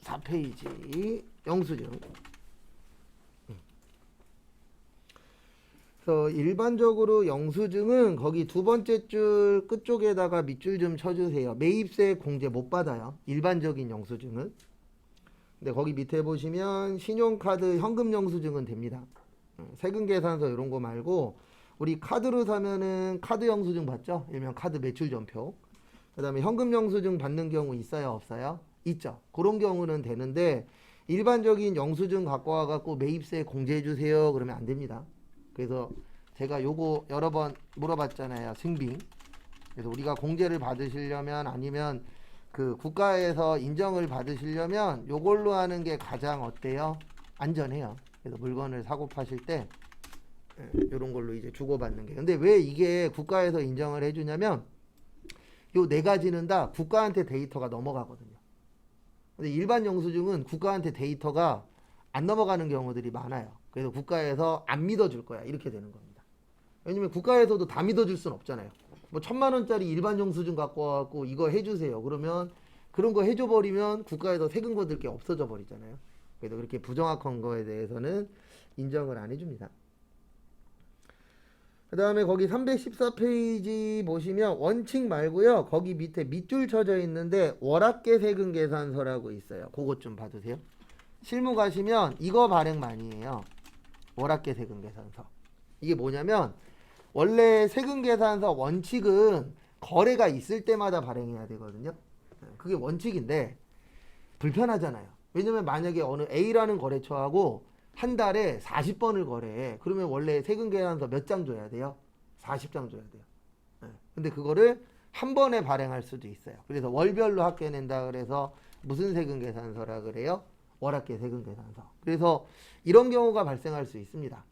314페이지 영수증. 그래서 일반적으로 영수증은 거기 두 번째 줄 끝쪽에다가 밑줄 좀 쳐주세요. 매입세 공제 못 받아요. 일반적인 영수증은. 근데 거기 밑에 보시면 신용카드 현금 영수증은 됩니다. 세금계산서 이런 거 말고 우리 카드로 사면은 카드 영수증 받죠? 일명 카드 매출 전표. 그 다음에 현금 영수증 받는 경우 있어요? 없어요? 있죠. 그런 경우는 되는데 일반적인 영수증 갖고 와갖고 매입세 공제해 주세요 그러면 안 됩니다. 그래서 제가 요거 여러 번 물어봤잖아요. 승빙. 그래서 우리가 공제를 받으시려면 아니면 그 국가에서 인정을 받으시려면 요걸로 하는 게 가장 어때요? 안전해요. 그래서 물건을 사고 파실 때 요런 걸로 이제 주고받는 게. 근데 왜 이게 국가에서 인정을 해주냐면 요 네 가지는 다 국가한테 데이터가 넘어가거든요. 근데 일반 영수증은 국가한테 데이터가 안 넘어가는 경우들이 많아요. 그래서 국가에서 안 믿어줄 거야. 이렇게 되는 겁니다. 왜냐면 국가에서도 다 믿어줄 순 없잖아요. 뭐 1,000만 원짜리 일반 영수증 갖고 와갖고 이거 해주세요. 그러면 그런 거 해줘버리면 국가에서 세금 거둘 게 없어져 버리잖아요. 그래서 그렇게 부정확한 거에 대해서는 인정을 안 해줍니다. 그 다음에 거기 314페이지 보시면 원칙 말고요. 거기 밑에 밑줄 쳐져 있는데 월합계 세금 계산서라고 있어요. 그것 좀 봐주세요. 실무 가시면 이거 발행 많이 해요. 월합계 세금 계산서. 이게 뭐냐면 원래 세금 계산서 원칙은 거래가 있을 때마다 발행해야 되거든요. 그게 원칙인데 불편하잖아요. 왜냐면 만약에 어느 A라는 거래처하고 한 달에 40번을 거래해. 그러면 원래 세금 계산서 몇 장 줘야 돼요? 40장 줘야 돼요. 근데 그거를 한 번에 발행할 수도 있어요. 그래서 월별로 합계 낸다 그래서 무슨 세금 계산서라 그래요? 월합계 세금 계산서. 그래서 이런 경우가 발생할 수 있습니다.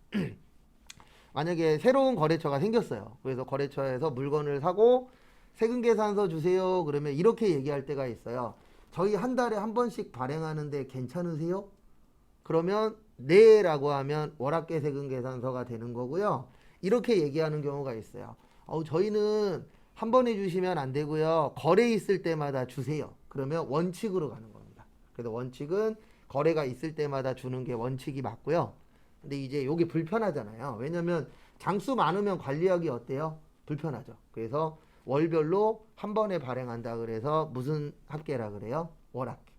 만약에 새로운 거래처가 생겼어요. 그래서 거래처에서 물건을 사고 세금 계산서 주세요. 그러면 이렇게 얘기할 때가 있어요. 저희 한 달에 한 번씩 발행하는데 괜찮으세요? 그러면 네 라고 하면 월합계 세금 계산서가 되는 거고요. 이렇게 얘기하는 경우가 있어요. 저희는 한 번 해주시면 안 되고요. 거래 있을 때마다 주세요. 그러면 원칙으로 가는 겁니다. 그래서 원칙은 거래가 있을 때마다 주는 게 원칙이 맞고요. 근데 이제 요게 불편하잖아요. 왜냐면 장수 많으면 관리하기 어때요? 불편하죠. 그래서 월별로 한 번에 발행한다 그래서 무슨 합계라 그래요? 월합계.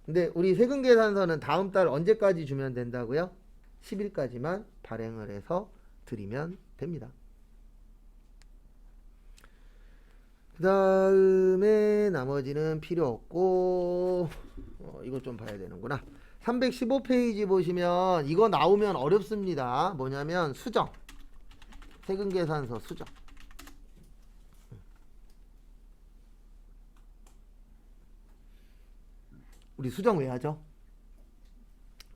근데 우리 세금 계산서는 다음 달 언제까지 주면 된다고요? 10일까지만 발행을 해서 드리면 됩니다. 그 다음에 나머지는 필요 없고 이것 좀 봐야 되는구나. 315페이지 보시면 이거 나오면 어렵습니다. 뭐냐면 수정. 세금 계산서 수정. 우리 수정 왜 하죠?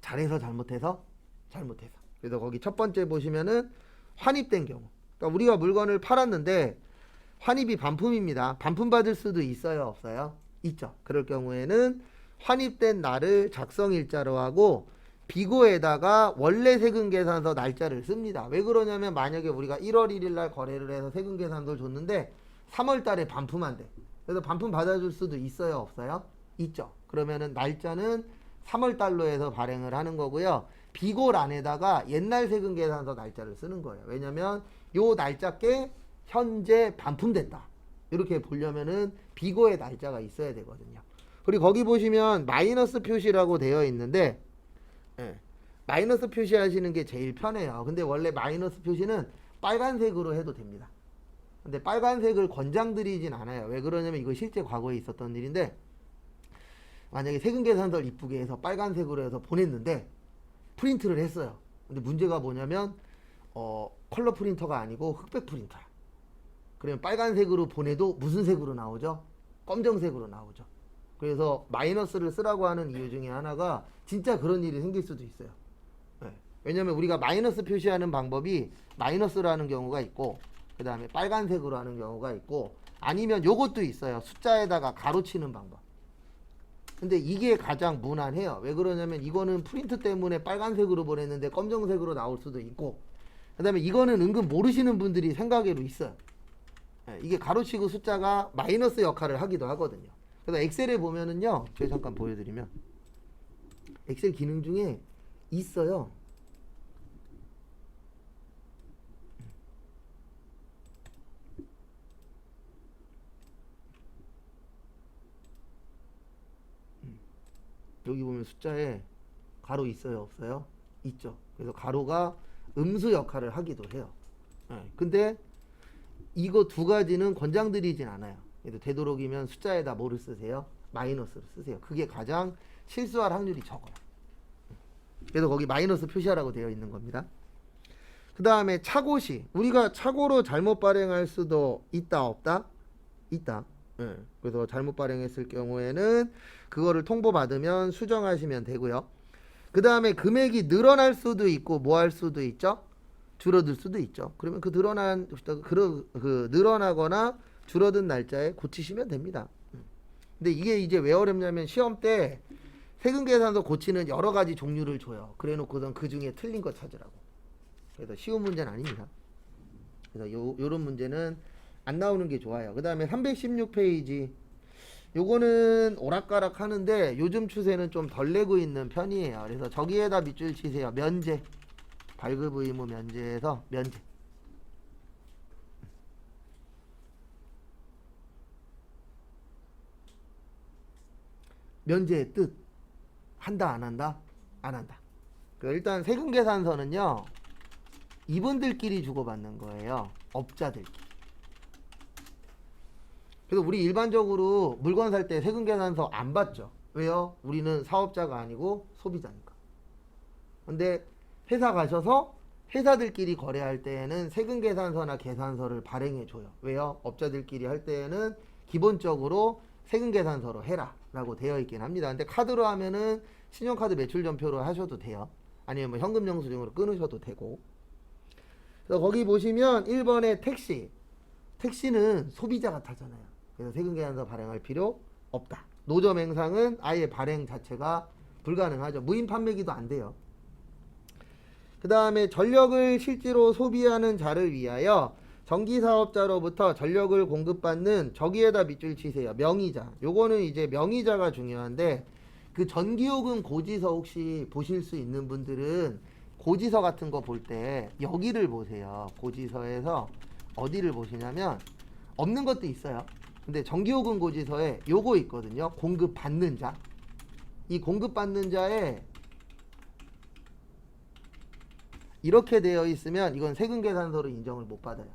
잘해서 잘못해서? 잘못해서. 그래서 거기 첫 번째 보시면은 환입된 경우. 그러니까 우리가 물건을 팔았는데 환입이 반품입니다. 반품 받을 수도 있어요? 없어요? 있죠. 그럴 경우에는 환입된 날을 작성일자로 하고 비고에다가 원래 세금 계산서 날짜를 씁니다. 왜 그러냐면 만약에 우리가 1월 1일 날 거래를 해서 세금 계산서를 줬는데 3월 달에 반품한대. 그래서 반품 받아줄 수도 있어요? 없어요? 있죠. 그러면은 날짜는 3월 달로 해서 발행을 하는 거고요. 비고란에다가 옛날 세금 계산서 날짜를 쓰는 거예요. 왜냐면 요 날짜께 현재 반품됐다. 이렇게 보려면은 비고의 날짜가 있어야 되거든요. 그리고 거기 보시면 마이너스 표시라고 되어 있는데 마이너스 표시하시는 게 제일 편해요. 근데 원래 마이너스 표시는 빨간색으로 해도 됩니다. 근데 빨간색을 권장드리진 않아요. 왜 그러냐면 이거 실제 과거에 있었던 일인데 만약에 세금 계산서를 이쁘게 해서 빨간색으로 해서 보냈는데 프린트를 했어요. 근데 문제가 뭐냐면 컬러 프린터가 아니고 흑백 프린터야. 그러면 빨간색으로 보내도 무슨 색으로 나오죠? 검정색으로 나오죠. 그래서 마이너스를 쓰라고 하는 이유 중에 하나가 진짜 그런 일이 생길 수도 있어요. 왜냐면 우리가 마이너스 표시하는 방법이 마이너스라는 경우가 있고 그 다음에 빨간색으로 하는 경우가 있고 아니면 요것도 있어요. 숫자에다가 가로치는 방법. 근데 이게 가장 무난해요. 왜 그러냐면 이거는 프린트 때문에 빨간색으로 보냈는데 검정색으로 나올 수도 있고 그 다음에 이거는 은근 모르시는 분들이 생각외로 있어요. 이게 가로치고 숫자가 마이너스 역할을 하기도 하거든요. 그래서 엑셀에 보면은요, 제가 잠깐 보여드리면 엑셀 기능 중에 있어요. 여기 보면 숫자에 가로 있어요, 없어요? 있죠. 그래서 가로가 음수 역할을 하기도 해요. 근데 이거 두 가지는 권장드리진 않아요. 그래도 되도록이면 숫자에다 뭐를 쓰세요? 마이너스를 쓰세요. 그게 가장 실수할 확률이 적어요. 그래서 거기 마이너스 표시하라고 되어 있는 겁니다. 그 다음에 차고시. 우리가 차고로 잘못 발행할 수도 있다, 없다? 있다. 그래서 잘못 발행했을 경우에는 그거를 통보받으면 수정하시면 되고요. 그 다음에 금액이 늘어날 수도 있고 뭐 할 수도 있죠? 줄어들 수도 있죠. 그러면 그 늘어나거나 줄어든 날짜에 고치시면 됩니다. 근데 이게 이제 왜 어렵냐면 시험 때 세금계산서 고치는 여러 가지 종류를 줘요. 그래 놓고선 그 중에 틀린 거 찾으라고. 그래서 쉬운 문제는 아닙니다. 그래서 요런 문제는 안 나오는 게 좋아요. 그 다음에 316페이지. 요거는 오락가락 하는데 요즘 추세는 좀 덜 내고 있는 편이에요. 그래서 저기에다 밑줄 치세요. 면제. 발급 의무 면제에서 면제. 면제의 뜻. 한다, 안 한다? 안 한다. 일단 세금계산서는요, 이분들끼리 주고받는 거예요. 업자들끼리. 그래서 우리 일반적으로 물건 살 때 세금계산서 안 받죠. 왜요? 우리는 사업자가 아니고 소비자니까. 근데 회사 가셔서 회사들끼리 거래할 때에는 세금계산서나 계산서를 발행해줘요. 왜요? 업자들끼리 할 때에는 기본적으로 세금계산서로 해라 라고 되어 있긴 합니다. 근데 카드로 하면은 신용카드 매출전표로 하셔도 돼요. 아니면 뭐 현금영수증으로 끊으셔도 되고. 그래서 거기 보시면 1번에 택시. 택시는 소비자가 타잖아요. 그래서 세금계산서 발행할 필요 없다. 노점 행상은 아예 발행 자체가 불가능하죠. 무인 판매기도 안 돼요. 그 다음에 전력을 실제로 소비하는 자를 위하여 전기사업자로부터 전력을 공급받는 저기에다 밑줄 치세요. 명의자. 요거는 이제 명의자가 중요한데 그 전기요금 고지서 혹시 보실 수 있는 분들은 고지서 같은 거 볼 때 여기를 보세요. 고지서에서 어디를 보시냐면 없는 것도 있어요. 근데 전기요금 고지서에 요거 있거든요. 공급받는 자. 이 공급받는 자에 이렇게 되어 있으면 이건 세금계산서로 인정을 못 받아요.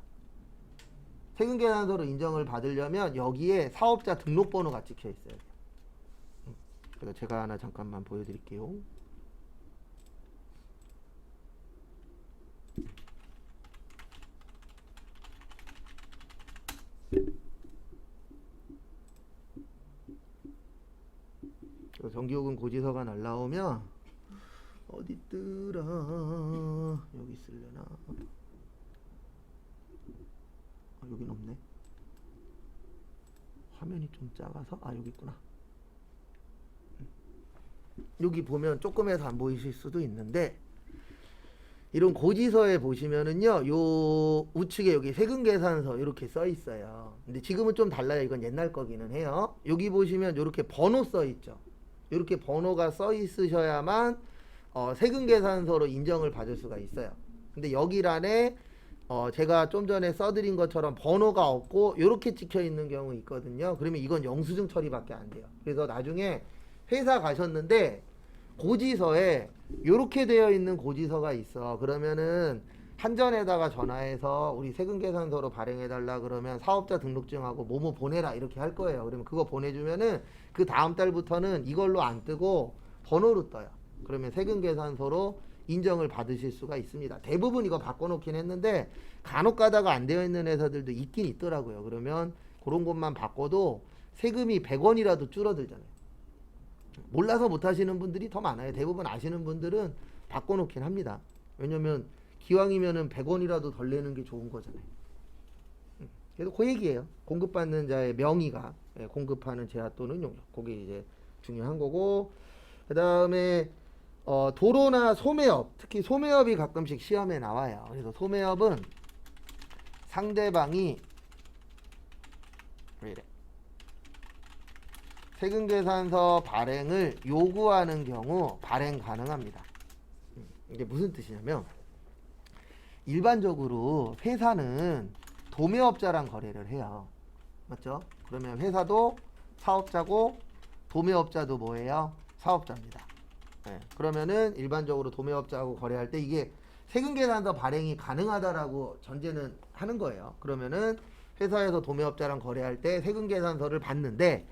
세금계산서로 인정을 받으려면 여기에 사업자 등록번호가 찍혀 있어야 돼요. 그래서 제가 하나 잠깐만 보여드릴게요. 전기요금 고지서가 날라오면 어디 있더라? 여기 있으려나? 여긴 없네. 화면이 좀 작아서 여기 있구나. 여기 보면 조금해서 안 보이실 수도 있는데 이런 고지서에 보시면은요, 요 우측에 여기 세금계산서 이렇게 써 있어요. 근데 지금은 좀 달라요. 이건 옛날 거기는 해요. 여기 보시면 이렇게 번호 써 있죠. 이렇게 번호가 써 있으셔야만 세금계산서로 인정을 받을 수가 있어요. 근데 여기란에 제가 좀 전에 써드린 것처럼 번호가 없고 이렇게 찍혀 있는 경우 있거든요. 그러면 이건 영수증 처리밖에 안 돼요. 그래서 나중에 회사 가셨는데 고지서에 이렇게 되어 있는 고지서가 있어. 그러면은 한전에다가 전화해서 우리 세금계산서로 발행해달라 그러면 사업자 등록증하고 뭐뭐 보내라 이렇게 할 거예요. 그러면 그거 보내주면은 그 다음 달부터는 이걸로 안 뜨고 번호로 떠요. 그러면 세금계산서로 인정을 받으실 수가 있습니다. 대부분 이거 바꿔놓긴 했는데 간혹 가다가 안 되어 있는 회사들도 있긴 있더라고요. 그러면 그런 것만 바꿔도 세금이 100원이라도 줄어들잖아요. 몰라서 못하시는 분들이 더 많아요. 대부분 아시는 분들은 바꿔놓긴 합니다. 왜냐면 기왕이면은 100원이라도 덜 내는 게 좋은 거잖아요. 그래서 그 얘기예요. 공급받는 자의 명의가 공급하는 제한 또는 용역. 그게 이제 중요한 거고. 그 다음에 도로나 소매업, 특히 소매업이 가끔씩 시험에 나와요. 그래서 소매업은 상대방이 왜 이래? 세금계산서 발행을 요구하는 경우 발행 가능합니다. 이게 무슨 뜻이냐면 일반적으로 회사는 도매업자랑 거래를 해요. 맞죠? 그러면 회사도 사업자고 도매업자도 뭐예요? 사업자입니다. 네. 그러면은 일반적으로 도매업자하고 거래할 때 이게 세금계산서 발행이 가능하다라고 전제는 하는 거예요. 그러면은 회사에서 도매업자랑 거래할 때 세금계산서를 받는데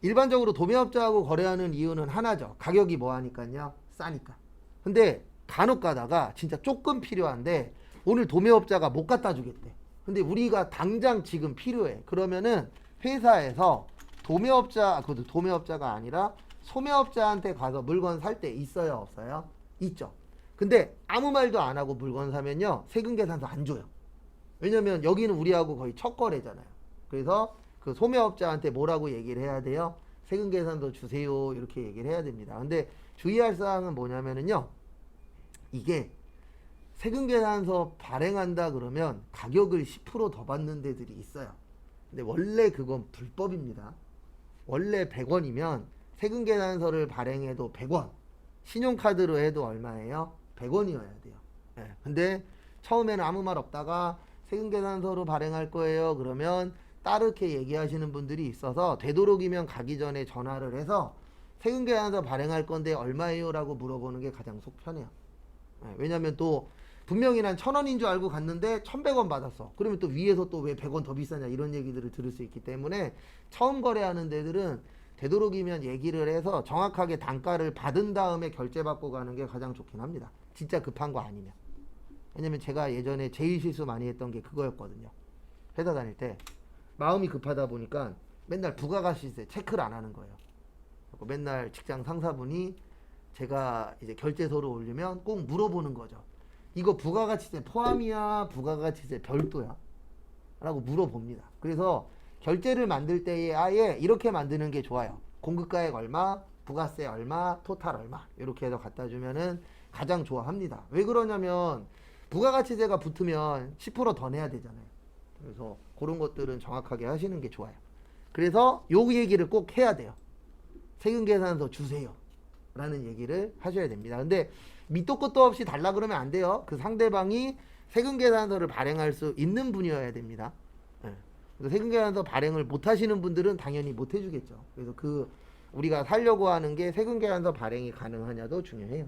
일반적으로 도매업자하고 거래하는 이유는 하나죠. 가격이 뭐하니까요? 싸니까. 근데 간혹 가다가 진짜 조금 필요한데 오늘 도매업자가 못 갖다 주겠대. 근데 우리가 당장 지금 필요해. 그러면은 회사에서 그것도 도매업자가 아니라 소매업자한테 가서 물건 살 때 있어요, 없어요? 있죠. 근데 아무 말도 안 하고 물건 사면요, 세금계산서 안 줘요. 왜냐면 여기는 우리하고 거의 첫 거래잖아요. 그래서 그 소매업자한테 뭐라고 얘기를 해야 돼요? 세금계산서 주세요, 이렇게 얘기를 해야 됩니다. 근데 주의할 사항은 뭐냐면은요, 이게 세금계산서 발행한다 그러면 가격을 10% 더 받는 데들이 있어요. 근데 원래 그건 불법입니다. 원래 100원이면 세금계산서를 발행해도 100원, 신용카드로 해도 얼마예요? 100원이어야 돼요. 네. 근데 처음에는 아무 말 없다가 세금계산서로 발행할 거예요. 그러면 따르게 얘기하시는 분들이 있어서 되도록이면 가기 전에 전화를 해서 세금계산서 발행할 건데 얼마예요? 라고 물어보는 게 가장 속 편해요. 네. 왜냐면 또 분명히 난 1,000원인 줄 알고 갔는데 1,100원 받았어. 그러면 또 위에서 또 왜 100원 더 비싸냐 이런 얘기들을 들을 수 있기 때문에 처음 거래하는 데들은 되도록이면 얘기를 해서 정확하게 단가를 받은 다음에 결제받고 가는 게 가장 좋긴 합니다. 진짜 급한 거 아니면. 왜냐면 제가 예전에 제일 실수 많이 했던 게 그거였거든요. 회사 다닐 때 마음이 급하다 보니까 맨날 부가가치세 체크를 안 하는 거예요. 맨날 직장 상사분이 제가 이제 결제서를 올리면 꼭 물어보는 거죠. 이거 부가가치세 포함이야? 부가가치세 별도야? 라고 물어봅니다. 그래서 결제를 만들 때에 아예 이렇게 만드는 게 좋아요. 공급가액 얼마, 부가세 얼마, 토탈 얼마 이렇게 해서 갖다 주면은 가장 좋아합니다. 왜 그러냐면 부가가치세가 붙으면 10% 더 내야 되잖아요. 그래서 그런 것들은 정확하게 하시는 게 좋아요. 그래서 요 얘기를 꼭 해야 돼요. 세금계산서 주세요 라는 얘기를 하셔야 됩니다. 근데 밑도 끝도 없이 달라 그러면 안 돼요. 그 상대방이 세금계산서를 발행할 수 있는 분이어야 됩니다. 네. 그래서 세금계산서 발행을 못 하시는 분들은 당연히 못 해주겠죠. 그래서 우리가 살려고 하는 게 세금계산서 발행이 가능하냐도 중요해요.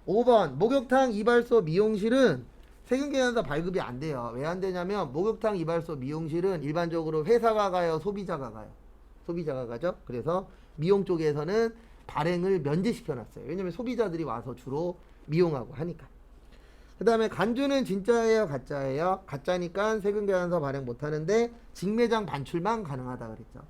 5번 목욕탕 이발소 미용실은 세금계산서 발급이 안 돼요. 왜 안 되냐면 목욕탕 이발소 미용실은 일반적으로 회사가 가요, 소비자가 가요? 소비자가 가죠. 그래서 미용 쪽에서는 발행을 면제시켜 놨어요. 왜냐면 소비자들이 와서 주로 미용하고 하니까. 그 다음에 간주는 진짜예요, 가짜예요? 가짜니까 세금계산서 발행 못하는데 직매장 반출만 가능하다 그랬죠.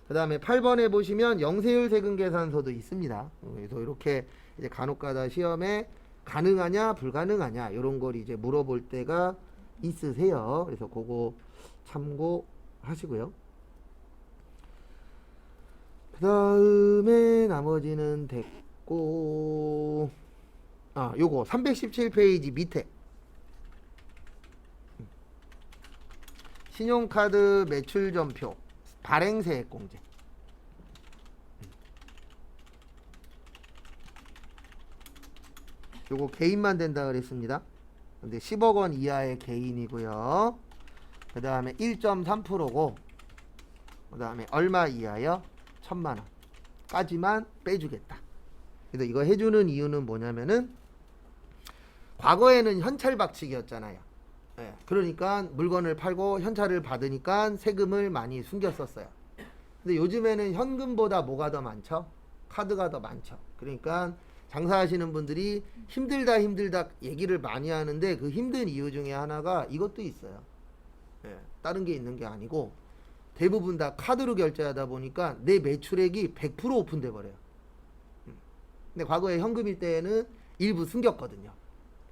그 다음에 8번에 보시면 영세율 세금계산서도 있습니다. 그래서 이렇게 이제 간혹가다 시험에 가능하냐 불가능하냐 이런 걸 이제 물어볼 때가 있으세요. 그래서 그거 참고하시고요. 그 다음에 나머지는 됐고, 요거 317페이지 밑에 신용카드 매출전표 발행세액공제. 요거 개인만 된다 그랬습니다. 근데 10억 원 이하의 개인이고요. 그 다음에 1.3%고 그 다음에 얼마 이하요? 1,000만 원 까지만 빼주겠다. 그래서 이거 해주는 이유는 뭐냐면은 과거에는 현찰 박치기였잖아요. 네, 그러니까 물건을 팔고 현찰을 받으니까 세금을 많이 숨겼었어요. 근데 요즘에는 현금보다 뭐가 더 많죠? 카드가 더 많죠. 그러니까 장사하시는 분들이 힘들다 얘기를 많이 하는데 그 힘든 이유 중에 하나가 이것도 있어요. 네, 다른 게 있는 게 아니고 대부분 다 카드로 결제하다 보니까 내 매출액이 100% 오픈돼 버려요. 근데 과거에 현금일 때에는 일부 숨겼거든요.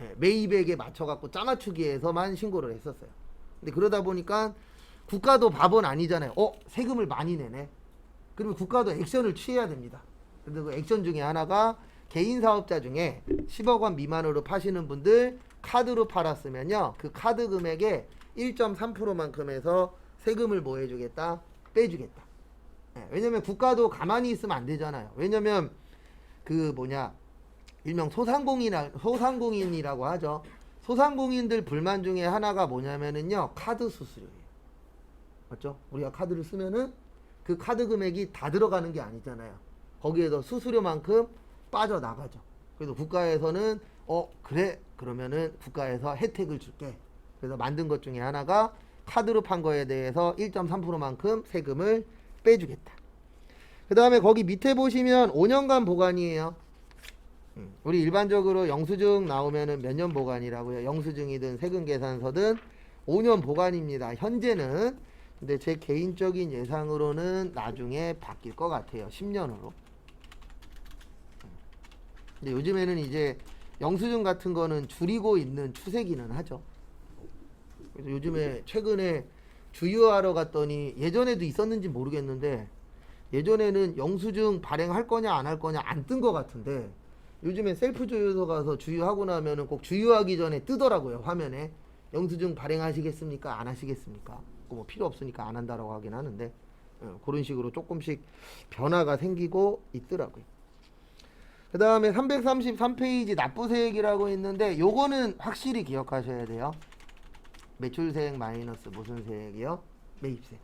예, 매입액에 맞춰갖고 짜맞추기해서만 신고를 했었어요. 근데 그러다 보니까 국가도 바보는 아니잖아요. 세금을 많이 내네. 그러면 국가도 액션을 취해야 됩니다. 근데 그 액션 중에 하나가 개인 사업자 중에 10억 원 미만으로 파시는 분들 카드로 팔았으면요. 그 카드 금액의 1.3%만큼 해서 세금을 뭐 해주겠다? 빼주겠다. 예, 왜냐면 국가도 가만히 있으면 안 되잖아요. 왜냐면 그 뭐냐 일명 소상공인이라고 하죠. 소상공인들 불만 중에 하나가 뭐냐면은요 카드 수수료예요. 맞죠? 우리가 카드를 쓰면은 그 카드 금액이 다 들어가는 게 아니잖아요. 거기에서 수수료만큼 빠져나가죠. 그래서 국가에서는 그래 그러면은 국가에서 혜택을 줄게. 그래서 만든 것 중에 하나가 카드로 판 거에 대해서 1.3%만큼 세금을 빼주겠다. 그 다음에 거기 밑에 보시면 5년간 보관이에요. 우리 일반적으로 영수증 나오면은 몇 년 보관이라고요. 영수증이든 세금계산서든 5년 보관입니다. 현재는. 근데 제 개인적인 예상으로는 나중에 바뀔 것 같아요. 10년으로. 근데 요즘에는 이제 영수증 같은 거는 줄이고 있는 추세기는 하죠. 그래서 요즘에 최근에 주유하러 갔더니 예전에도 있었는지 모르겠는데 예전에는 영수증 발행할 거냐 안 할 거냐 안 뜬 것 같은데 요즘에 셀프 주유소 가서 주유하고 나면은 꼭 주유하기 전에 뜨더라고요. 화면에 영수증 발행하시겠습니까? 안 하시겠습니까? 뭐 필요 없으니까 안 한다라고 하긴 하는데 그런 식으로 조금씩 변화가 생기고 있더라고요. 그 다음에 333페이지 납부세액이라고 있는데 요거는 확실히 기억하셔야 돼요. 매출세액 마이너스 무슨 세액이요? 매입세.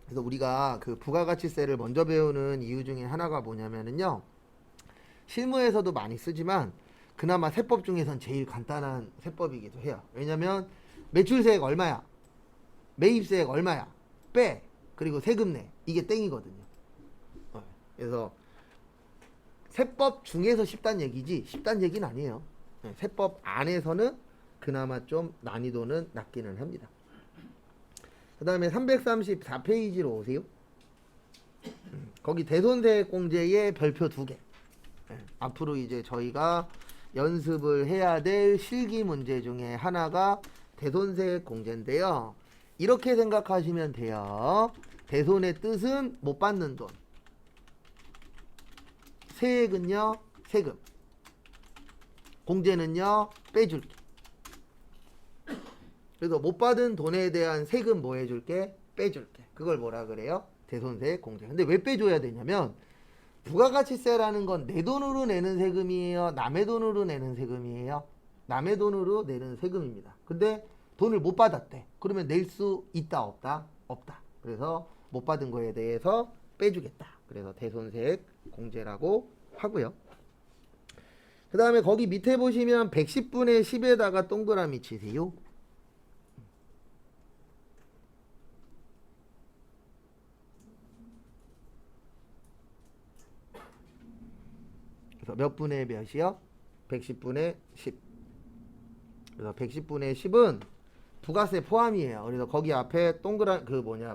그래서 우리가 그 부가가치세를 먼저 배우는 이유 중에 하나가 뭐냐면은요. 실무에서도 많이 쓰지만 그나마 세법 중에선 제일 간단한 세법이기도 해요. 왜냐면 매출세액 얼마야? 매입세액 얼마야? 빼. 그리고 세금 내. 이게 땡이거든요. 그래서 세법 중에서 쉽단 얘기지 쉽단 얘기는 아니에요. 세법 안에서는 그나마 좀 난이도는 낮기는 합니다. 그 다음에 334페이지로 오세요. 거기 대손세액 공제의 별표 2개. 앞으로 이제 저희가 연습을 해야 될 실기 문제 중에 하나가 대손세액 공제인데요. 이렇게 생각하시면 돼요. 대손의 뜻은 못 받는 돈. 세액은요, 세금. 공제는요, 빼줄게. 그래서 못 받은 돈에 대한 세금 뭐 해줄게? 빼줄게. 그걸 뭐라 그래요? 대손세액 공제. 근데 왜 빼줘야 되냐면 부가가치세라는 건 내 돈으로 내는 세금이에요? 남의 돈으로 내는 세금이에요? 남의 돈으로 내는 세금입니다. 근데 돈을 못 받았대. 그러면 낼 수 있다 없다? 없다. 그래서 못 받은 거에 대해서 빼주겠다. 그래서 대손세액 공제라고 하고요. 그 다음에 거기 밑에 보시면 110분의 10에다가 동그라미 치세요. 그래서 몇 분의 몇이요? 110분의 10. 그래서 110분의 10은 부가세 포함이에요. 그래서 거기 앞에 동그란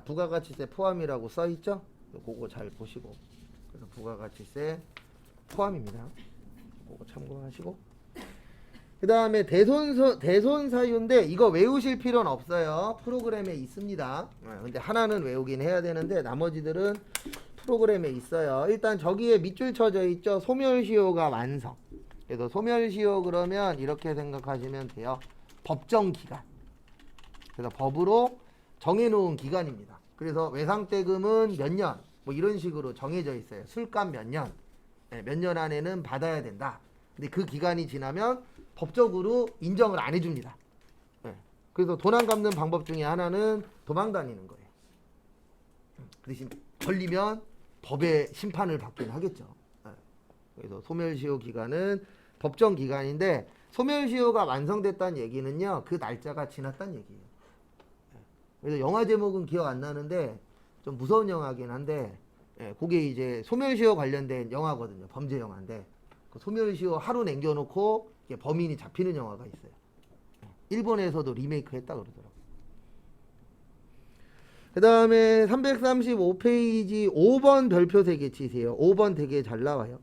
부가가치세 포함이라고 써 있죠? 그거 잘 보시고. 그래서 부가가치세 포함입니다. 그거 참고하시고. 그 다음에 대손사유인데 이거 외우실 필요는 없어요. 프로그램에 있습니다. 근데 하나는 외우긴 해야 되는데 나머지들은 프로그램에 있어요. 일단 저기에 밑줄 쳐져 있죠. 소멸시효가 완성. 그래서 소멸시효 그러면 이렇게 생각하시면 돼요. 법정 기간. 그래서 법으로 정해놓은 기간입니다. 그래서 외상대금은 몇 년, 뭐 이런 식으로 정해져 있어요. 술값 몇 년, 몇 년 안에는 받아야 된다. 근데 그 기간이 지나면 법적으로 인정을 안 해줍니다. 그래서 돈 안 갚는 방법 중에 하나는 도망 다니는 거예요. 그 대신 걸리면 법의 심판을 받긴 하겠죠. 그래서 소멸시효 기간은 법정 기간인데 소멸시효가 완성됐다는 얘기는요. 그 날짜가 지났다는 얘기예요. 그래서 영화 제목은 기억 안 나는데 좀 무서운 영화긴 한데 그게 이제 소멸시효 관련된 영화거든요. 범죄 영화인데 그 소멸시효 하루 남겨놓고 범인이 잡히는 영화가 있어요. 일본에서도 리메이크 했다 그러더라고요. 그 다음에 335페이지 5번 별표 3개 치세요. 5번 되게 잘 나와요.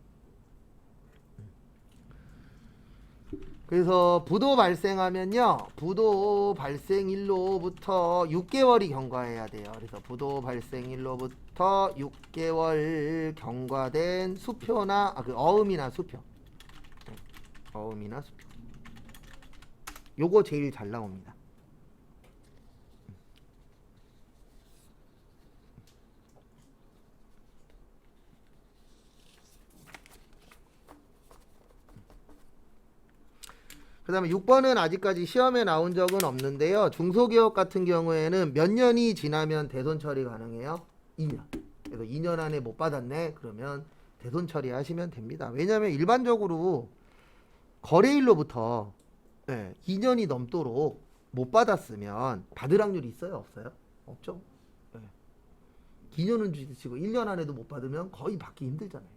그래서 부도 발생하면요. 부도 발생일로부터 6개월이 경과해야 돼요. 그래서 부도 발생일로부터 6개월 경과된 수표나 그 어음이나 수표. 어음이나 수표. 요거 제일 잘 나옵니다. 그 다음에 6번은 아직까지 시험에 나온 적은 없는데요. 중소기업 같은 경우에는 몇 년이 지나면 대손 처리 가능해요? 2년. 그래서 2년 안에 못 받았네? 그러면 대손 처리하시면 됩니다. 왜냐하면 일반적으로 거래일로부터 2년이 넘도록 못 받았으면 받을 확률이 있어요? 없어요? 없죠. 2년은 주시고 1년 안에도 못 받으면 거의 받기 힘들잖아요.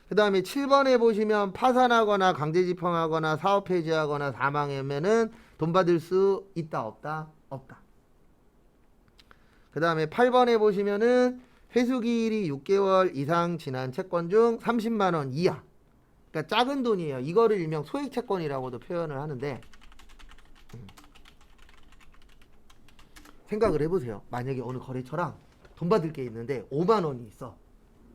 그 다음에 7번에 보시면 파산하거나 강제집행하거나 사업 폐지하거나 사망하면은 돈 받을 수 있다 없다? 없다. 그 다음에 8번에 보시면은 회수기일이 6개월 이상 지난 채권 중 30만원 이하, 그러니까 작은 돈이에요. 이거를 일명 소액채권이라고도 표현을 하는데, 생각을 해보세요. 만약에 어느 거래처랑 돈 받을 게 있는데 5만원이 있어.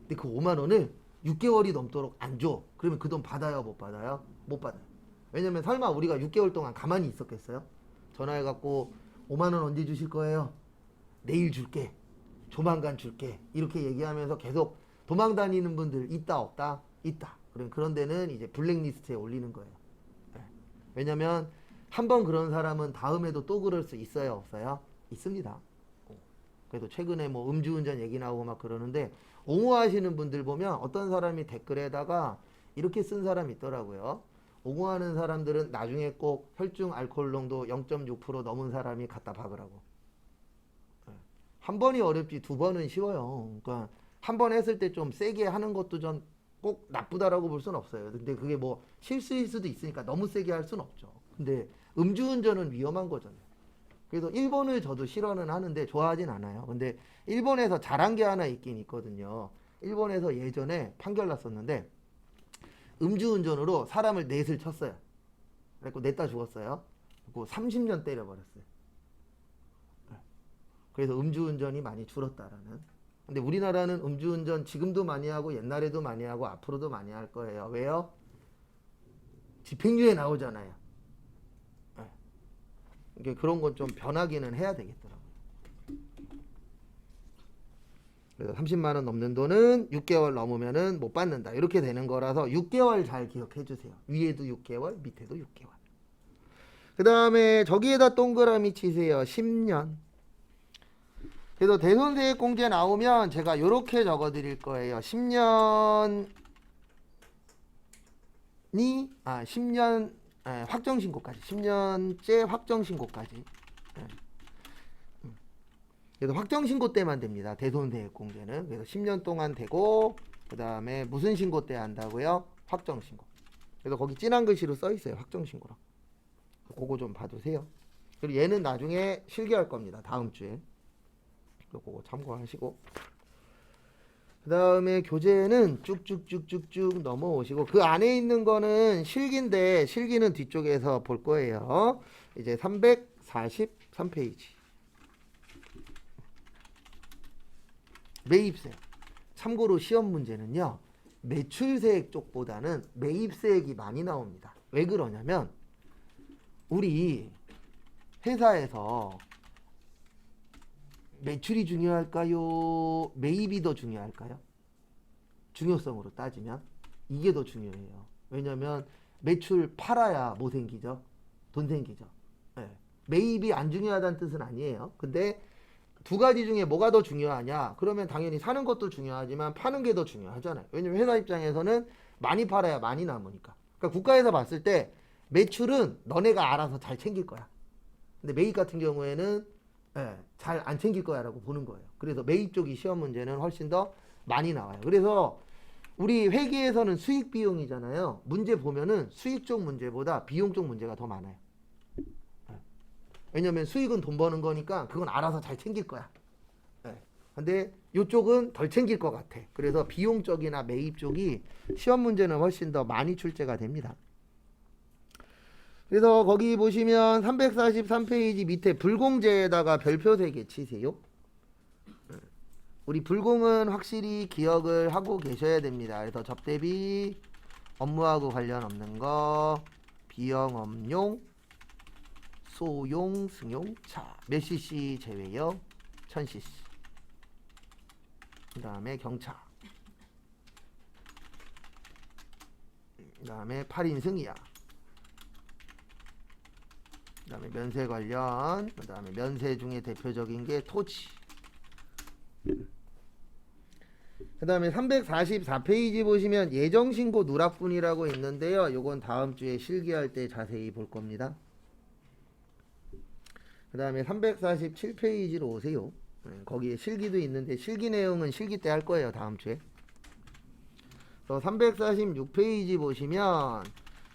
근데 그 5만원을 6개월이 넘도록 안 줘. 그러면 그 돈 받아요? 못 받아요? 못 받아요. 왜냐면 설마 우리가 6개월 동안 가만히 있었겠어요? 전화해갖고 5만원 언제 주실 거예요? 내일 줄게. 조만간 줄게. 이렇게 얘기하면서 계속 도망 다니는 분들 있다 없다? 있다. 그런 데는 이제 블랙리스트에 올리는 거예요. 왜냐면 한번 그런 사람은 다음에도 또 그럴 수 있어요? 없어요? 있습니다. 그래도 최근에 뭐 음주운전 얘기 나오고 막 그러는데, 옹호하시는 분들 보면 어떤 사람이 댓글에다가 이렇게 쓴 사람이 있더라고요. 옹호하는 사람들은 나중에 꼭 혈중 알코올 농도 0.6% 넘은 사람이 갖다 박으라고. 한 번이 어렵지 두 번은 쉬워요. 그러니까 한 번 했을 때 좀 세게 하는 것도 전 꼭 나쁘다라고 볼 수는 없어요. 근데 그게 뭐 실수일 수도 있으니까 너무 세게 할 수는 없죠. 근데 음주운전은 위험한 거잖아요. 그래서 일본을 저도 싫어는 하는데 좋아하진 않아요. 근데 일본에서 잘한 게 하나 있긴 있거든요. 일본에서 예전에 판결 났었는데 음주운전으로 사람을 넷을 쳤어요. 그래서 냈다 죽었어요. 그리고 30년 때려버렸어요. 그래서 음주운전이 많이 줄었다라는. 근데 우리나라는 음주운전 지금도 많이 하고 옛날에도 많이 하고 앞으로도 많이 할 거예요. 왜요? 집행유예 나오잖아요. 그런 건 좀 변하기는 해야 되겠더라고요. 그래서 30만원 넘는 돈은 6개월 넘으면은 못 받는다. 이렇게 되는 거라서 6개월 잘 기억해 주세요. 위에도 6개월, 밑에도 6개월. 그 다음에 저기에다 동그라미 치세요. 10년. 그래서 대손세액공제 나오면 제가 이렇게 적어 드릴 거예요. 10년 확정신고까지. 10년째 확정신고까지. 그래서 확정신고 때만 됩니다. 대손세액공제는. 그래서 10년 동안 되고, 그 다음에 무슨 신고 때 한다고요? 확정신고. 그래서 거기 진한 글씨로 써 있어요. 확정신고랑. 그거 좀 봐주세요. 그리고 얘는 나중에 실기할 겁니다. 다음 주에. 그거 참고하시고. 그 다음에 교재는 쭉쭉쭉쭉쭉 넘어오시고, 그 안에 있는 거는 실기인데 실기는 뒤쪽에서 볼 거예요. 이제 343페이지. 매입세. 참고로 시험 문제는요, 매출세액 쪽보다는 매입세액이 많이 나옵니다. 왜 그러냐면 우리 회사에서 매출이 중요할까요? 매입이 더 중요할까요? 중요성으로 따지면 이게 더 중요해요. 왜냐면 매출 팔아야 뭐 생기죠? 돈 생기죠. 매입이 안 중요하다는 뜻은 아니에요. 근데 두 가지 중에 뭐가 더 중요하냐? 그러면 당연히 사는 것도 중요하지만 파는 게 더 중요하잖아요. 왜냐면 회사 입장에서는 많이 팔아야 많이 남으니까. 그러니까 국가에서 봤을 때 매출은 너네가 알아서 잘 챙길 거야. 근데 매입 같은 경우에는 잘 안 챙길 거야 라고 보는 거예요. 그래서 매입 쪽이 시험 문제는 훨씬 더 많이 나와요. 그래서 우리 회계에서는 수익 비용이잖아요. 문제 보면은 수익 쪽 문제보다 비용 쪽 문제가 더 많아요. 왜냐면 수익은 돈 버는 거니까 그건 알아서 잘 챙길 거야. 근데 이쪽은 덜 챙길 것 같아. 그래서 비용 쪽이나 매입 쪽이 시험 문제는 훨씬 더 많이 출제가 됩니다. 그래서 거기 보시면 343페이지 밑에 불공제에다가 별표 3개 치세요. 우리 불공은 확실히 기억을 하고 계셔야 됩니다. 그래서 접대비, 업무하고 관련 없는 거, 비영업용, 소용, 승용. 자, 몇 cc 제외요? 1000cc. 그 다음에 경차. 그 다음에 8인승이야. 그 다음에 면세 관련. 그 다음에 면세 중에 대표적인 게 토지. 그 다음에 344페이지 보시면 예정신고 누락분이라고 있는데요. 요건 다음 주에 실기할 때 자세히 볼 겁니다. 그 다음에 347페이지로 오세요. 거기에 실기도 있는데 실기 내용은 실기 때 할 거예요. 다음 주에. 346페이지 보시면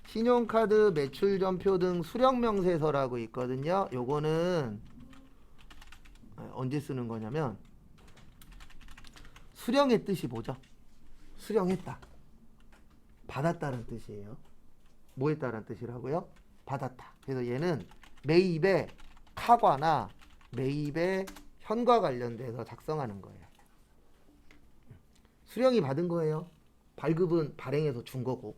신용카드 매출전표 등 수령명세서라고 있거든요. 요거는 언제 쓰는 거냐면 수령의 뜻이 뭐죠? 수령했다. 받았다는 뜻이에요. 뭐 했다는 뜻이라고요? 받았다. 그래서 얘는 매입의 카과나 매입의 현과 관련돼서 작성하는 거예요. 수령이 받은 거예요. 발급은 발행해서 준 거고.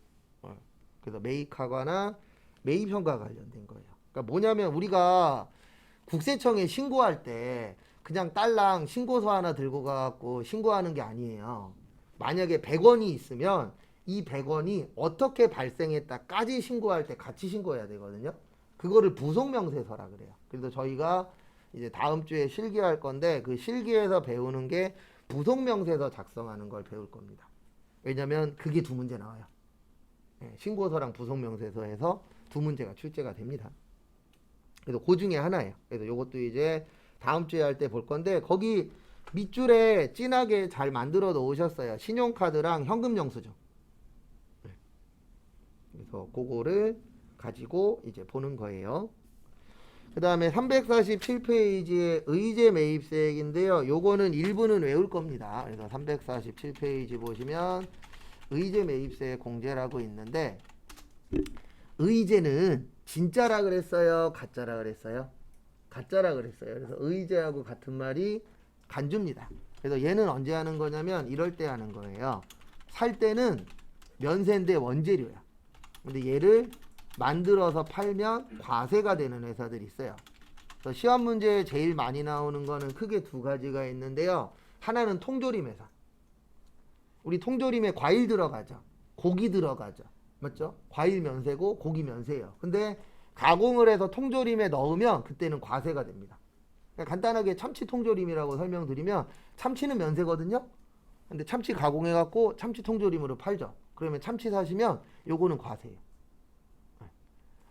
그래서 매입 카과나 매입 현과 관련된 거예요. 그러니까 뭐냐면 우리가 국세청에 신고할 때 그냥 딸랑 신고서 하나 들고 가갖고 신고하는 게 아니에요. 만약에 100원이 있으면 이 100원이 어떻게 발생했다까지 신고할 때 같이 신고해야 되거든요. 그거를 부속명세서라 그래요. 그래서 저희가 이제 다음 주에 실기할 건데 그 실기에서 배우는 게 부속명세서 작성하는 걸 배울 겁니다. 왜냐면 그게 두 문제 나와요. 신고서랑 부속명세서에서 두 문제가 출제가 됩니다. 그래서 그 중에 하나예요. 그래서 이것도 이제 다음 주에 할 때 볼 건데 거기 밑줄에 진하게 잘 만들어 놓으셨어요. 신용카드랑 현금 영수증. 그래서 그거를 가지고 이제 보는 거예요. 그 다음에 347페이지에 의제 매입세액인데요. 요거는 일부는 외울 겁니다. 그래서 347페이지 보시면 의제 매입세액 공제라고 있는데 의제는 진짜라 그랬어요? 가짜라 그랬어요? 가짜라 그랬어요. 그래서 의제하고 같은 말이 간주입니다. 그래서 얘는 언제 하는 거냐면 이럴 때 하는 거예요. 살 때는 면세인데 원재료야. 근데 얘를 만들어서 팔면 과세가 되는 회사들이 있어요. 그래서 시험 문제에 제일 많이 나오는 거는 크게 두 가지가 있는데요. 하나는 통조림 회사. 우리 통조림에 과일 들어가죠. 고기 들어가죠. 맞죠? 과일 면세고 고기 면세예요. 근데 가공을 해서 통조림에 넣으면 그때는 과세가 됩니다. 그러니까 간단하게 참치 통조림이라고 설명드리면 참치는 면세거든요. 근데 참치 가공해갖고 참치 통조림으로 팔죠. 그러면 참치 사시면 요거는 과세예요.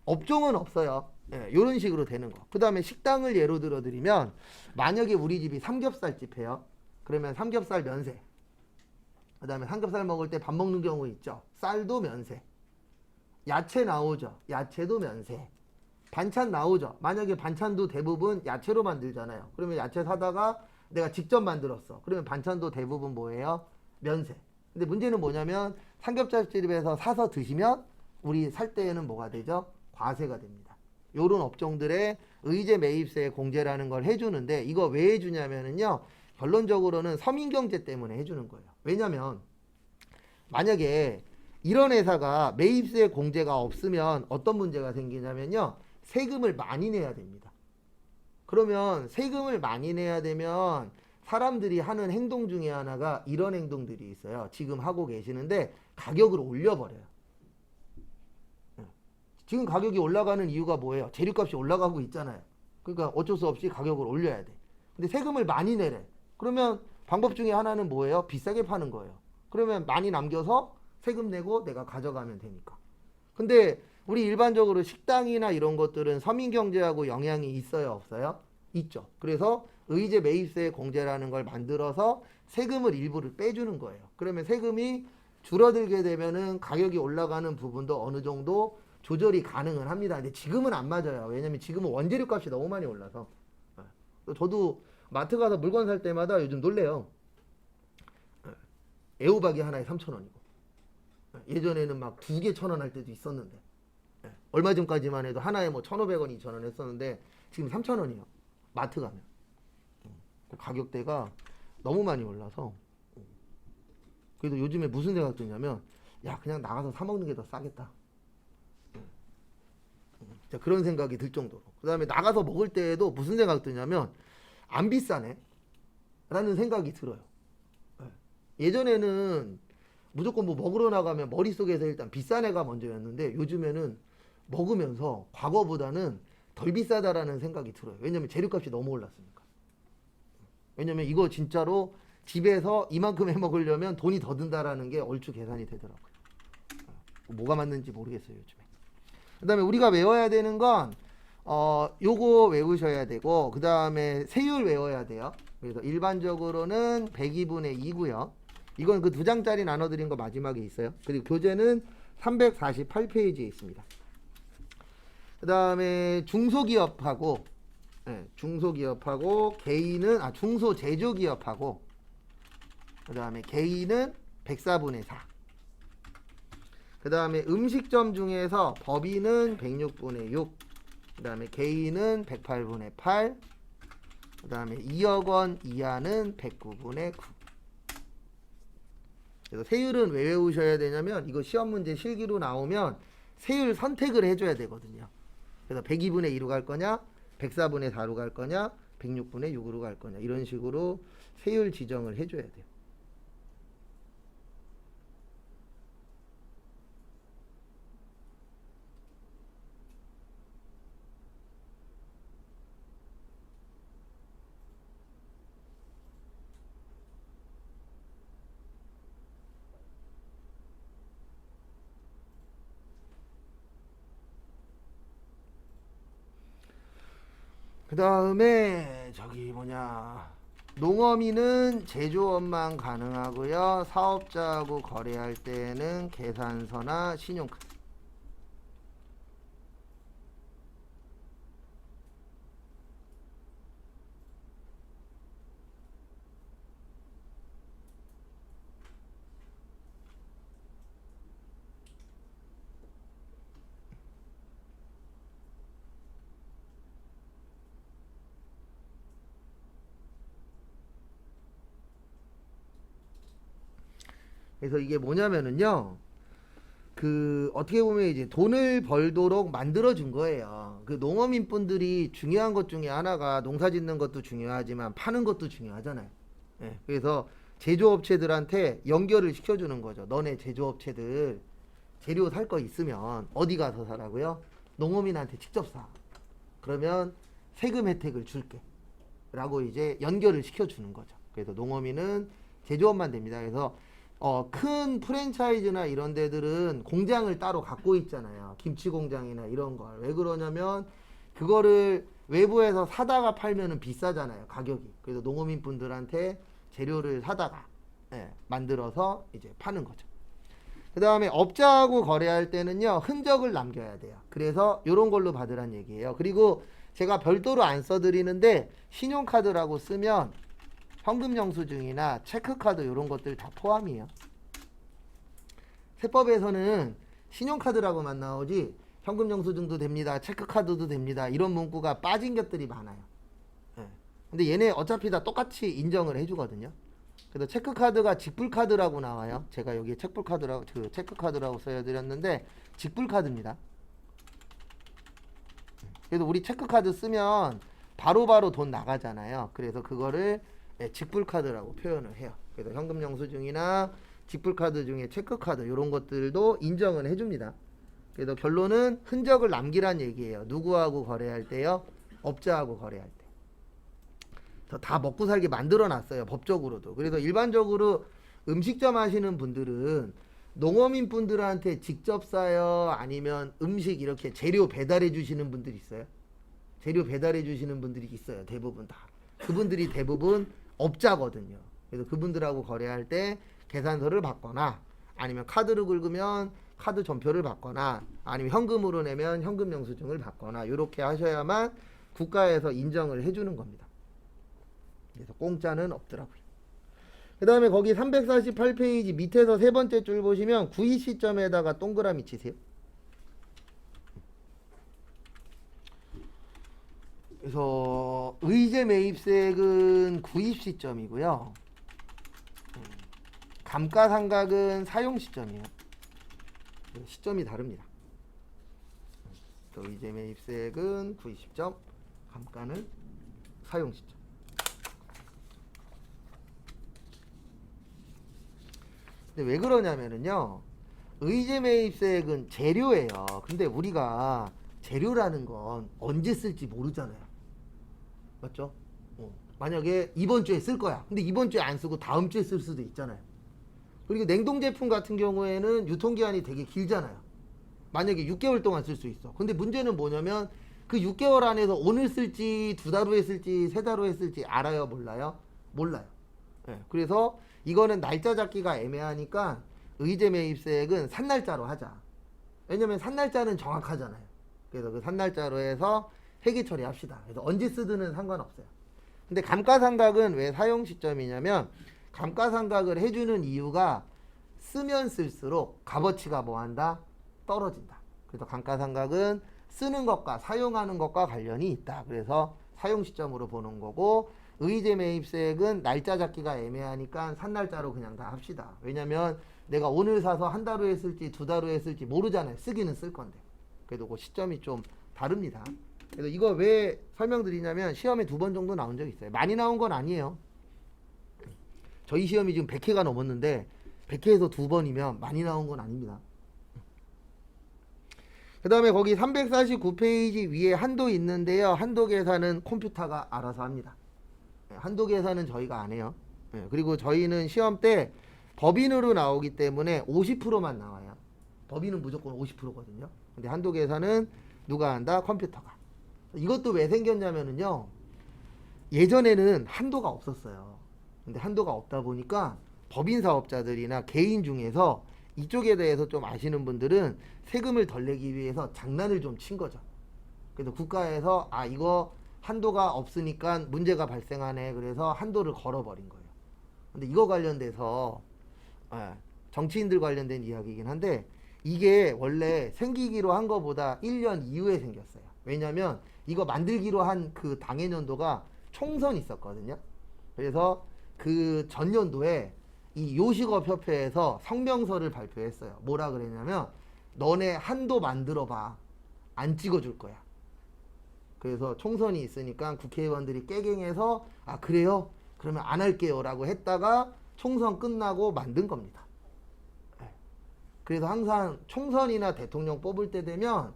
업종은 없어요. 이런 식으로 되는 거. 그 다음에 식당을 예로 들어 드리면 만약에 우리 집이 삼겹살집 해요. 그러면 삼겹살 면세. 그 다음에 삼겹살 먹을 때 밥 먹는 경우 있죠. 쌀도 면세. 야채 나오죠. 야채도 면세. 반찬 나오죠. 만약에 반찬도 대부분 야채로 만들잖아요. 그러면 야채 사다가 내가 직접 만들었어. 그러면 반찬도 대부분 뭐예요? 면세. 근데 문제는 뭐냐면 삼겹살집에서 사서 드시면 우리 살 때에는 뭐가 되죠? 과세가 됩니다. 요런 업종들의 의제 매입세 공제라는 걸 해주는데 이거 왜 해주냐면은요. 결론적으로는 서민경제 때문에 해주는 거예요. 왜냐면 만약에 이런 회사가 매입세 공제가 없으면 어떤 문제가 생기냐면요. 세금을 많이 내야 됩니다. 그러면 세금을 많이 내야 되면 사람들이 하는 행동 중에 하나가 이런 행동들이 있어요. 지금 하고 계시는데 가격을 올려버려요. 지금 가격이 올라가는 이유가 뭐예요? 재료값이 올라가고 있잖아요. 그러니까 어쩔 수 없이 가격을 올려야 돼. 근데 세금을 많이 내래. 그러면 방법 중에 하나는 뭐예요? 비싸게 파는 거예요. 그러면 많이 남겨서 세금 내고 내가 가져가면 되니까. 근데 우리 일반적으로 식당이나 이런 것들은 서민경제하고 영향이 있어요? 없어요? 있죠. 그래서 의제 매입세 공제라는 걸 만들어서 세금을 일부를 빼주는 거예요. 그러면 세금이 줄어들게 되면은 가격이 올라가는 부분도 어느 정도 조절이 가능은 합니다. 근데 지금은 안 맞아요. 왜냐면 지금은 원재료 값이 너무 많이 올라서. 저도 마트 가서 물건 살 때마다 요즘 놀래요. 애호박이 하나에 3,000원이고 예전에는 막 2개 1,000원 할 때도 있었는데 얼마 전까지만 해도 하나에 뭐 1,500원, 2,000원 했었는데 지금 3,000원이에요. 마트 가면. 그 가격대가 너무 많이 올라서 그래도 요즘에 무슨 생각 드냐면 야 그냥 나가서 사 먹는 게 더 싸겠다. 자, 그런 생각이 들 정도로. 그 다음에 나가서 먹을 때에도 무슨 생각 드냐면 안 비싸네 라는 생각이 들어요. 예전에는 무조건 뭐 먹으러 나가면 머릿속에서 일단 비싼 애가 먼저였는데 요즘에는 먹으면서 과거보다는 덜 비싸다라는 생각이 들어요. 왜냐면 재료값이 너무 올랐으니까. 왜냐면 이거 진짜로 집에서 이만큼 해 먹으려면 돈이 더 든다라는 게 얼추 계산이 되더라고요. 뭐가 맞는지 모르겠어요 요즘에. 그 다음에 우리가 외워야 되는 건 요거 외우셔야 되고 그 다음에 세율 외워야 돼요. 그래서 일반적으로는 102분의 2고요. 이건 그 2장짜리 나눠드린 거 마지막에 있어요. 그리고 교재는 348페이지에 있습니다. 그 다음에 중소기업하고 중소기업하고 개인은 중소제조기업하고 그 다음에 개인은 104분의 4. 그 다음에 음식점 중에서 법인은 106분의 6. 그 다음에 개인은 108분의 8. 그 다음에 2억 원 이하는 109분의 9. 그래서 세율은 왜 외우셔야 되냐면 이거 시험 문제 실기로 나오면 세율 선택을 해줘야 되거든요. 그래서 102분의 2로 갈 거냐 104분의 4로 갈 거냐 106분의 6으로 갈 거냐 이런 식으로 세율 지정을 해줘야 돼요. 그 다음에 농어민은 제조업만 가능하고요. 사업자하고 거래할 때는 계산서나 신용카드. 그래서 이게 뭐냐면은요. 어떻게 보면 이제 돈을 벌도록 만들어 준 거예요. 그 농어민 분들이 중요한 것 중에 하나가 농사 짓는 것도 중요하지만 파는 것도 중요하잖아요. 예, 그래서 제조업체들한테 연결을 시켜주는 거죠. 너네 제조업체들 재료 살 거 있으면 어디 가서 사라고요? 농어민한테 직접 사. 그러면 세금 혜택을 줄게. 라고 이제 연결을 시켜주는 거죠. 그래서 농어민은 제조업만 됩니다. 그래서 큰 프랜차이즈나 이런 데들은 공장을 따로 갖고 있잖아요. 김치 공장이나 이런 걸. 왜 그러냐면 그거를 외부에서 사다가 팔면은 비싸잖아요. 가격이. 그래서 농어민 분들한테 재료를 사다가 만들어서 이제 파는 거죠. 그 다음에 업자하고 거래할 때는요. 흔적을 남겨야 돼요. 그래서 이런 걸로 받으란 얘기예요. 그리고 제가 별도로 안 써드리는데 신용카드라고 쓰면 현금 영수증이나 체크카드 이런 것들 다 포함이에요. 세법에서는 신용카드라고만 나오지 현금 영수증도 됩니다. 체크카드도 됩니다. 이런 문구가 빠진 것들이 많아요. 근데 얘네 어차피 다 똑같이 인정을 해주거든요. 그래서 체크카드가 직불카드라고 나와요. 제가 여기 체크카드라고 써드렸는데 직불카드입니다. 그래서 우리 체크카드 쓰면 바로바로 돈 나가잖아요. 그래서 그거를 직불카드라고 표현을 해요. 그래서 현금 영수증이나 직불카드 중에 체크카드 이런 것들도 인정을 해줍니다. 그래서 결론은 흔적을 남기란 얘기예요. 누구하고 거래할 때요? 업자하고 거래할 때. 다 먹고 살게 만들어 놨어요. 법적으로도. 그래서 일반적으로 음식점 하시는 분들은 농어민 분들한테 직접 사요? 아니면 음식 이렇게 재료 배달해 주시는 분들이 있어요? 재료 배달해 주시는 분들이 있어요. 대부분 다. 그분들이 대부분 업자거든요. 그래서 그분들하고 거래할 때 계산서를 받거나 아니면 카드를 긁으면 카드 전표를 받거나 아니면 현금으로 내면 현금 영수증을 받거나 이렇게 하셔야만 국가에서 인정을 해주는 겁니다. 그래서 공짜는 없더라고요. 그 다음에 거기 348페이지 밑에서 세 번째 줄 보시면 구이 시점에다가 동그라미 치세요. 그래서 의제 매입세액은 구입 시점이고요. 감가상각은 사용 시점이에요. 시점이 다릅니다. 의제 매입세액은 구입 시점, 감가는 사용 시점. 근데 왜 그러냐면은요, 의제 매입세액은 재료예요. 근데 우리가 재료라는 건 언제 쓸지 모르잖아요. 맞죠? 만약에 이번 주에 쓸 거야. 근데 이번 주에 안 쓰고 다음 주에 쓸 수도 있잖아요. 그리고 냉동 제품 같은 경우에는 유통기한이 되게 길잖아요. 만약에 6개월 동안 쓸 수 있어. 근데 문제는 뭐냐면 그 6개월 안에서 오늘 쓸지 2달 후에 쓸지 3달 후에 쓸지 알아요? 몰라요? 몰라요. 네, 그래서 이거는 날짜 잡기가 애매하니까 의제 매입세액은 산날짜로 하자. 왜냐면 산날짜는 정확하잖아요. 그래서 그 산날짜로 해서 회계 처리합시다. 그래서 언제 쓰든은 상관없어요. 근데 감가상각은 왜 사용 시점이냐면 감가상각을 해주는 이유가 쓰면 쓸수록 값어치가 뭐한다? 떨어진다. 그래서 감가상각은 쓰는 것과 사용하는 것과 관련이 있다. 그래서 사용 시점으로 보는 거고 의제 매입세액은 날짜 잡기가 애매하니까 산날짜로 그냥 다 합시다. 왜냐면 내가 오늘 사서 한 달 후에 쓸지 2달 후에 쓸지 모르잖아요. 쓰기는 쓸 건데. 그래도 그 시점이 좀 다릅니다. 그래서 이거 왜 설명드리냐면 시험에 2번 정도 나온 적 있어요. 많이 나온 건 아니에요. 저희 시험이 지금 100회가 넘었는데 100회에서 2번이면 많이 나온 건 아닙니다. 그 다음에 거기 349페이지 위에 한도 있는데요. 한도 계산은 컴퓨터가 알아서 합니다. 한도 계산은 저희가 안 해요. 그리고 저희는 시험 때 법인으로 나오기 때문에 50%만 나와요. 법인은 무조건 50%거든요. 근데 한도 계산은 누가 한다? 컴퓨터가. 이것도 왜 생겼냐면은요. 예전에는 한도가 없었어요. 근데 한도가 없다 보니까 법인 사업자들이나 개인 중에서 이쪽에 대해서 좀 아시는 분들은 세금을 덜 내기 위해서 장난을 좀 친 거죠. 그래서 국가에서 이거 한도가 없으니까 문제가 발생하네. 그래서 한도를 걸어버린 거예요. 근데 이거 관련돼서 정치인들 관련된 이야기이긴 한데 이게 원래 생기기로 한 거보다 1년 이후에 생겼어요. 왜냐면 이거 만들기로 한 그 당해년도가 총선이 있었거든요. 그래서 그 전년도에 이 요식업협회에서 성명서를 발표했어요. 뭐라 그랬냐면 너네 한도 만들어봐. 안 찍어줄 거야. 그래서 총선이 있으니까 국회의원들이 깨갱해서 그래요? 그러면 안 할게요 라고 했다가 총선 끝나고 만든 겁니다. 그래서 항상 총선이나 대통령 뽑을 때 되면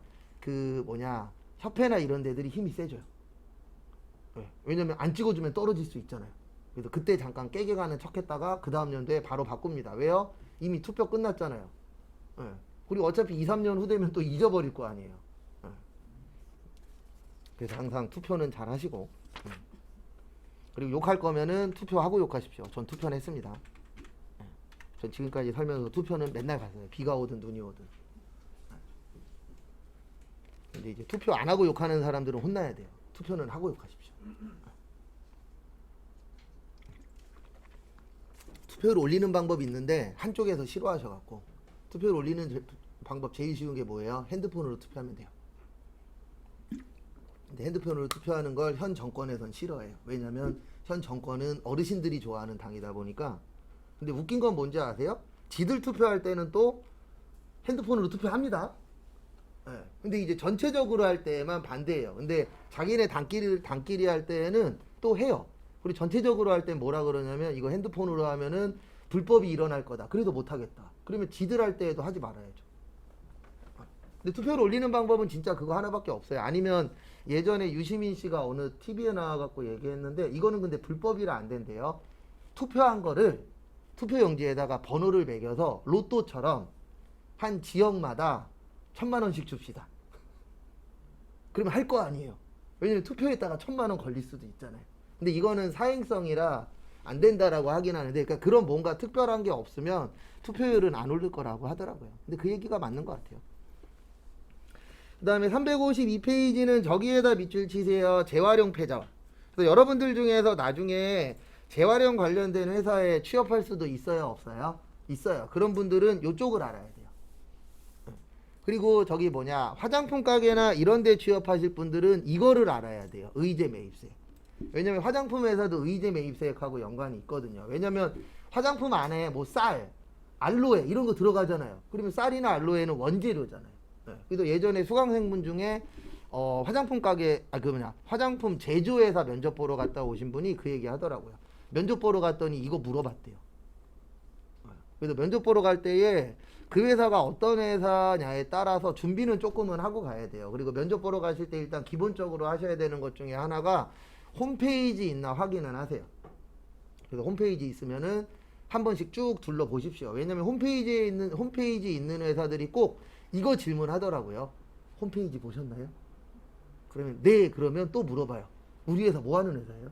협회나 이런 데들이 힘이 세져요. 왜냐면 안 찍어주면 떨어질 수 있잖아요. 그래서 그때 잠깐 깨갱하는 척 했다가 그 다음 연도에 바로 바꿉니다. 왜요? 이미 투표 끝났잖아요. 그리고 어차피 2, 3년 후 되면 또 잊어버릴 거 아니에요. 그래서 항상 투표는 잘 하시고 그리고 욕할 거면은 투표하고 욕하십시오. 전 투표는 했습니다. 전 지금까지 살면서 투표는 맨날 갔어요. 비가 오든 눈이 오든. 근데 이제 투표 안 하고 욕하는 사람들은 혼나야 돼요. 투표는 하고 욕하십시오. 투표를 올리는 방법이 있는데 한쪽에서 싫어하셔갖고 투표를 올리는 방법 제일 쉬운 게 뭐예요? 핸드폰으로 투표하면 돼요. 근데 핸드폰으로 투표하는 걸 현 정권에선 싫어해요. 왜냐면 현 정권은 어르신들이 좋아하는 당이다 보니까. 근데 웃긴 건 뭔지 아세요? 지들 투표할 때는 또 핸드폰으로 투표합니다. 근데 이제 전체적으로 할 때만 반대해요. 근데 자기네 당끼리 할 때는 또 해요. 그리고 전체적으로 할 때 뭐라 그러냐면 이거 핸드폰으로 하면은 불법이 일어날 거다. 그래도 못 하겠다. 그러면 지들 할 때에도 하지 말아야죠. 근데 투표를 올리는 방법은 진짜 그거 하나밖에 없어요. 아니면 예전에 유시민 씨가 어느 TV에 나와갖고 얘기했는데 이거는 근데 불법이라 안 된대요. 투표한 거를 투표용지에다가 번호를 매겨서 로또처럼 한 지역마다 1,000만 원씩 줍시다. 그러면 할 거 아니에요. 왜냐면 투표했다가 1,000만 원 걸릴 수도 있잖아요. 근데 이거는 사행성이라 안 된다라고 하긴 하는데, 그러니까 그런 뭔가 특별한 게 없으면 투표율은 안 오를 거라고 하더라고요. 근데 그 얘기가 맞는 것 같아요. 그 다음에 352페이지는 저기에다 밑줄 치세요. 재활용 폐자원. 그래서 여러분들 중에서 나중에 재활용 관련된 회사에 취업할 수도 있어요, 없어요? 있어요. 그런 분들은 이쪽을 알아야 돼요. 그리고 저기 뭐냐 화장품 가게나 이런 데 취업하실 분들은 이거를 알아야 돼요. 의제 매입세. 왜냐면 화장품 회사도 의제 매입세액하고 연관이 있거든요. 왜냐면 화장품 안에 뭐 쌀, 알로에 이런 거 들어가잖아요. 그러면 쌀이나 알로에는 원재료잖아요. 네. 그래서 예전에 수강생분 중에 화장품 가게 그 뭐냐 화장품 제조회사 면접 보러 갔다 오신 분이 그 얘기 하더라고요. 면접 보러 갔더니 이거 물어봤대요. 그래서 면접 보러 갈 때에 그 회사가 어떤 회사냐에 따라서 준비는 조금은 하고 가야 돼요. 그리고 면접 보러 가실 때 일단 기본적으로 하셔야 되는 것 중에 하나가 홈페이지 있나 확인은 하세요. 그래서 홈페이지 있으면은 한 번씩 쭉 둘러 보십시오. 왜냐면 홈페이지 있는 회사들이 꼭 이거 질문하더라고요. 홈페이지 보셨나요? 그러면 네, 그러면 또 물어봐요. 우리 회사 뭐 하는 회사예요?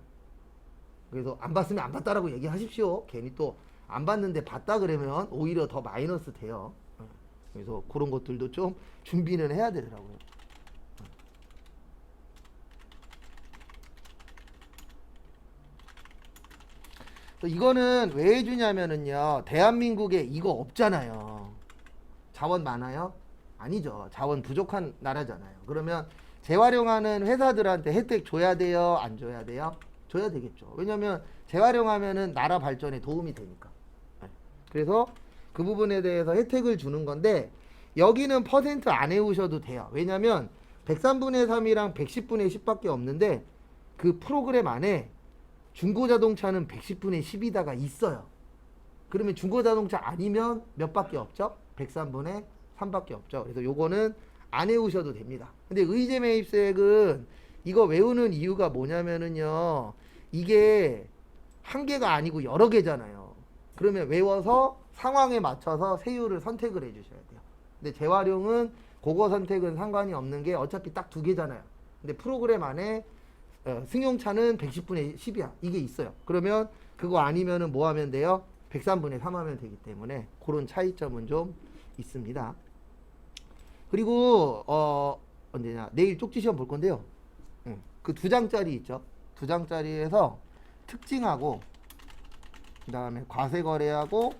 그래서 안 봤으면 안 봤다라고 얘기하십시오. 괜히 또 안 봤는데 봤다 그러면 오히려 더 마이너스 돼요. 그래서 그런 것들도 좀 준비는 해야 되더라고요. 이거는 왜 해주냐면은요, 대한민국에 이거 없잖아요. 자원 많아요? 아니죠. 자원 부족한 나라잖아요. 그러면 재활용하는 회사들한테 혜택 줘야 돼요? 안 줘야 돼요? 줘야 되겠죠. 왜냐면 재활용하면은 나라 발전에 도움이 되니까. 그래서 그 부분에 대해서 혜택을 주는 건데, 여기는 퍼센트 안 해오셔도 돼요. 왜냐면 103분의 3이랑 110분의 10밖에 없는데, 그 프로그램 안에 중고자동차는 110분의 10이다가 있어요. 그러면 중고자동차 아니면 몇 밖에 없죠? 103분의 3밖에 없죠. 그래서 요거는 안 외우셔도 됩니다. 근데 의제 매입세액은 이거 외우는 이유가 뭐냐면은요, 이게 한 개가 아니고 여러 개잖아요. 그러면 외워서 상황에 맞춰서 세율을 선택을 해주셔야 돼요. 근데 재활용은 그거 선택은 상관이 없는 게 어차피 딱 두 개잖아요. 근데 프로그램 안에 승용차는 110분의 10이야. 이게 있어요. 그러면 그거 아니면은 뭐 하면 돼요? 103분의 3 하면 되기 때문에 그런 차이점은 좀 있습니다. 그리고 언제냐 내일 쪽지 시험 볼 건데요. 그 2장짜리 있죠. 2장짜리에서 특징하고 그 다음에 과세거래하고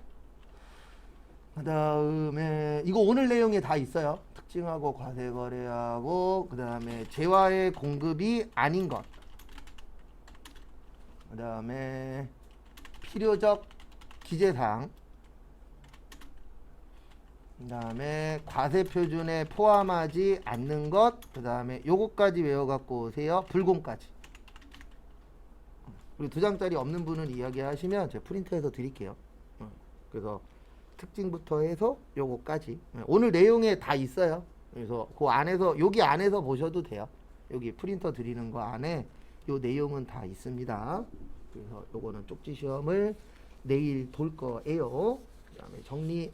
그 다음에 이거 오늘 내용에 다 있어요. 특징하고 과세거래하고 그 다음에 재화의 공급이 아닌 것, 그 다음에 필요적 기재사항, 그 다음에 과세표준에 포함하지 않는 것, 그 다음에 요거까지 외워갖고 오세요. 불공까지. 그리고 2장짜리 없는 분은 이야기하시면 제가 프린트해서 드릴게요. 그래서 특징부터 해서 요거까지 오늘 내용에 다 있어요. 그래서 그 안에서 여기 안에서 보셔도 돼요. 여기 프린터 드리는 거 안에 요 내용은 다 있습니다. 그래서 요거는 쪽지 시험을 내일 볼 거예요. 그 다음에 정리